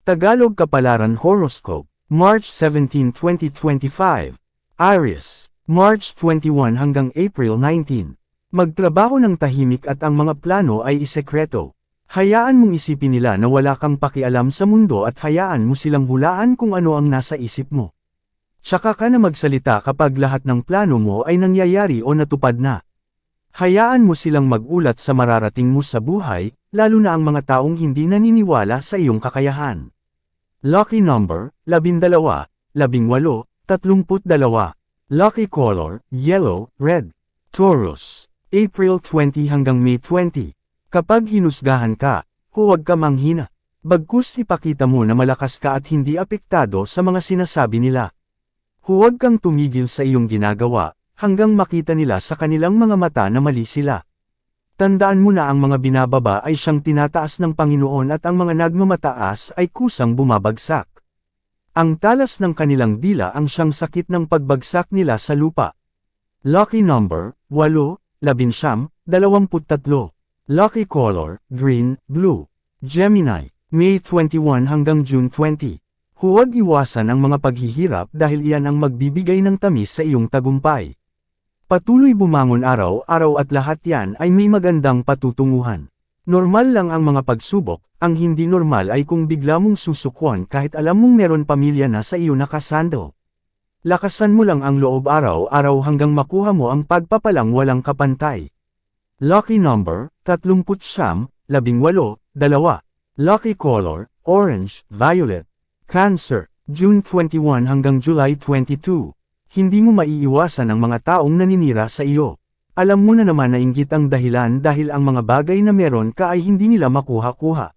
Tagalog Kapalaran Horoscope, March 17, 2025. Aries, March 21 hanggang April 19. Magtrabaho ng tahimik at ang mga plano ay isekreto. Hayaan mong isipin nila na wala kang pakialam sa mundo at hayaan mo silang hulaan kung ano ang nasa isip mo. Tsaka ka na magsalita kapag lahat ng plano mo ay nangyayari o natupad na. Hayaan mo silang magulat sa mararating mo sa buhay, lalo na ang mga taong hindi naniniwala sa iyong kakayahan. Lucky number, 12, 18, 32. Lucky color, yellow, red. Taurus, April 20 hanggang May 20. Kapag hinusgahan ka, huwag ka manghina. Bagkus ipakita mo na malakas ka at hindi apektado sa mga sinasabi nila. Huwag kang tumigil sa iyong ginagawa, hanggang makita nila sa kanilang mga mata na mali sila. Tandaan mo na ang mga binababa ay siyang tinataas ng Panginoon at ang mga nagmamataas ay kusang bumabagsak. Ang talas ng kanilang dila ang siyang sakit ng pagbagsak nila sa lupa. Lucky number, 8, 11, 23. Lucky color, green, blue. Gemini, May 21 hanggang June 20. Huwag iwasan ang mga paghihirap dahil iyan ang magbibigay ng tamis sa iyong tagumpay. Patuloy bumangon araw-araw at lahat yan ay may magandang patutunguhan. Normal lang ang mga pagsubok, ang hindi normal ay kung bigla mong susukwan kahit alam mong meron pamilya na sa iyo nakasando. Lakasan mo lang ang loob araw-araw hanggang makuha mo ang pagpapalang walang kapantay. Lucky number, 39, 18, 2. Lucky color, orange, violet. Cancer, June 21 hanggang July 22. Hindi mo maiiwasan ang mga taong naninira sa iyo. Alam mo na naman na inggit ang dahilan dahil ang mga bagay na meron ka ay hindi nila makuha-kuha.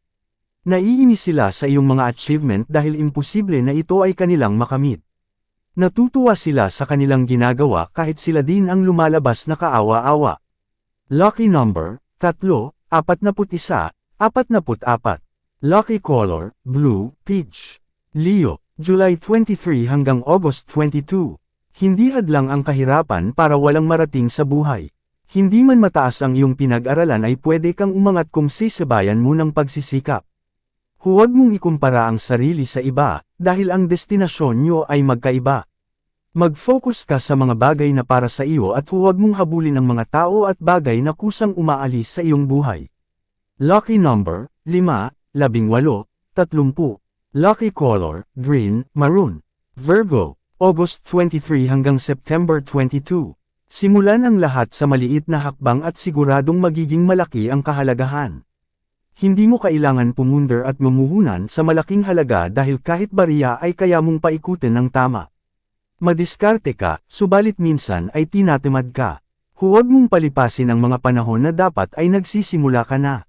Naiinis sila sa iyong mga achievement dahil imposible na ito ay kanilang makamit. Natutuwa sila sa kanilang ginagawa kahit sila din ang lumalabas na kaawa-awa. Lucky number, 3, 41, 44. Lucky color, blue, peach. Leo, July 23 hanggang August 22. Hindi hadlang ang kahirapan para walang marating sa buhay. Hindi man mataas ang iyong pinag-aralan ay pwede kang umangat kung sisabayan mo ng pagsisikap. Huwag mong ikumpara ang sarili sa iba, dahil ang destinasyon nyo ay magkaiba. Mag-focus ka sa mga bagay na para sa iyo at huwag mong habulin ang mga tao at bagay na kusang umaalis sa iyong buhay. Lucky number, 5, 18, 30. Lucky color, green, maroon. Virgo, August 23 hanggang September 22. Simulan ang lahat sa maliit na hakbang at siguradong magiging malaki ang kahalagahan. Hindi mo kailangan pumunder at mamuhunan sa malaking halaga dahil kahit bariya ay kaya mong paikutin ng tama. Madiskarte ka, subalit minsan ay tinatamad ka. Huwag mong palipasin ang mga panahon na dapat ay nagsisimula ka na.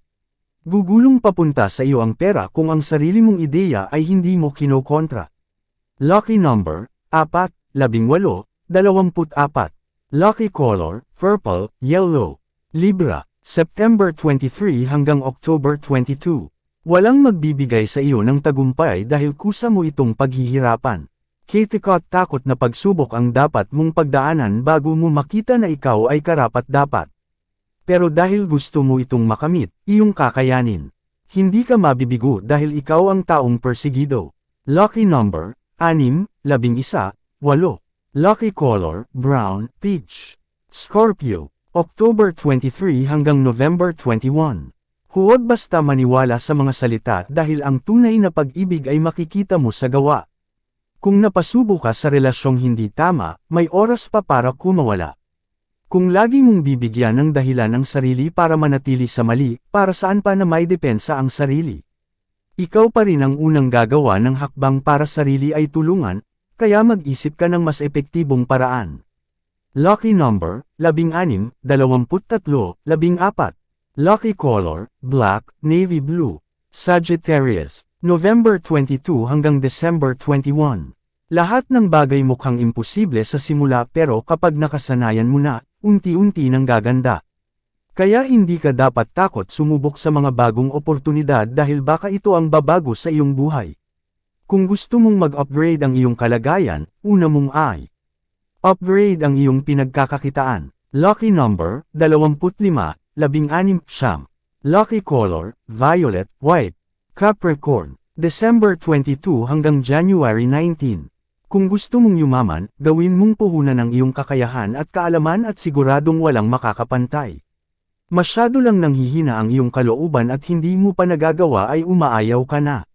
Gugulong papunta sa iyo ang pera kung ang sarili mong ideya ay hindi mo kinokontra. Lucky number, 4, 18, 24. Lucky color, purple, yellow. Libra, September 23 hanggang October 22. Walang magbibigay sa iyo ng tagumpay dahil kusa mo itong paghihirapan. Takot na pagsubok ang dapat mong pagdaanan bago mo makita na ikaw ay karapat-dapat. Pero dahil gusto mo itong makamit, iyong kakayanin. Hindi ka mabibigo dahil ikaw ang taong persigido. Lucky number, 6, 11, 8. Lucky color, brown, peach. Scorpio, October 23 hanggang November 21. Huwag basta maniwala sa mga salita dahil ang tunay na pag-ibig ay makikita mo sa gawa. Kung napasubo ka sa relasyong hindi tama, may oras pa para kumawala. Kung lagi mong bibigyan ng dahilan ang sarili para manatili sa mali, para saan pa na may depensa ang sarili? Ikaw pa rin ang unang gagawa ng hakbang para sarili ay tulungan, kaya mag-isip ka ng mas epektibong paraan. Lucky number, 16, 23, 14. Lucky color, black, navy blue. Sagittarius, November 22 hanggang December 21. Lahat ng bagay mukhang imposible sa simula pero kapag nakasanayan mo na, unti-unti nang gaganda. Kaya hindi ka dapat takot sumubok sa mga bagong oportunidad dahil baka ito ang babago sa iyong buhay. Kung gusto mong mag-upgrade ang iyong kalagayan, una mong ay upgrade ang iyong pinagkakakitaan. Lucky number, 25, 16, 9. Lucky color, violet, white. Capricorn, December 22 hanggang January 19. Kung gusto mong yumaman, gawin mong puhunan ng iyong kakayahan at kaalaman at siguradong walang makakapantay. Masyado lang nanghihina ang iyong kalooban at hindi mo pa nagagawa ay umaayaw ka na.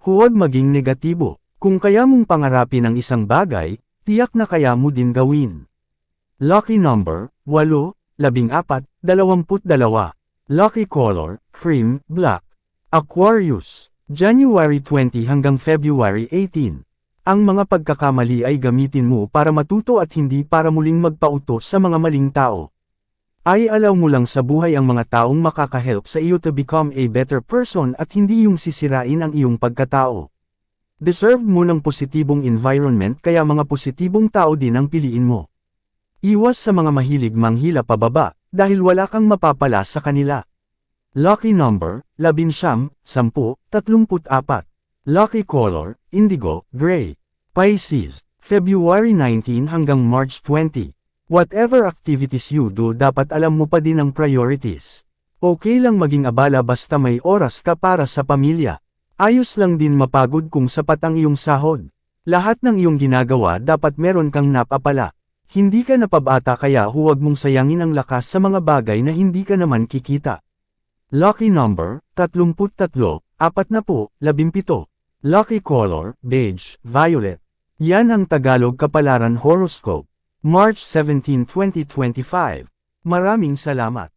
Huwag maging negatibo. Kung kaya mong pangarapin ang isang bagay, tiyak na kaya mo din gawin. Lucky number, 8, 14, 22. Lucky color, cream, black. Aquarius, January 20 hanggang February 18. Ang mga pagkakamali ay gamitin mo para matuto at hindi para muling magpauto sa mga maling tao. Ay alaw mo lang sa buhay ang mga taong makakahelp sa iyo to become a better person at hindi yung sisirain ang iyong pagkatao. Deserve mo ng positibong environment kaya mga positibong tao din ang piliin mo. Iwas sa mga mahilig manghila pababa, dahil wala kang mapapala sa kanila. Lucky number, 11, 10, 34. Lucky color, indigo, gray. Pisces, February 19 hanggang March 20. Whatever activities you do dapat alam mo pa din ang priorities. Okay lang maging abala basta may oras ka para sa pamilya. Ayos lang din mapagod kung sapat ang iyong sahod. Lahat ng iyong ginagawa dapat meron kang napapala. Hindi ka napabata kaya huwag mong sayangin ang lakas sa mga bagay na hindi ka naman kikita. Lucky number, 33, 40, 17. Lucky color, beige, violet. Yan ang Tagalog Kapalaran Horoscope. March 17, 2025. Maraming salamat.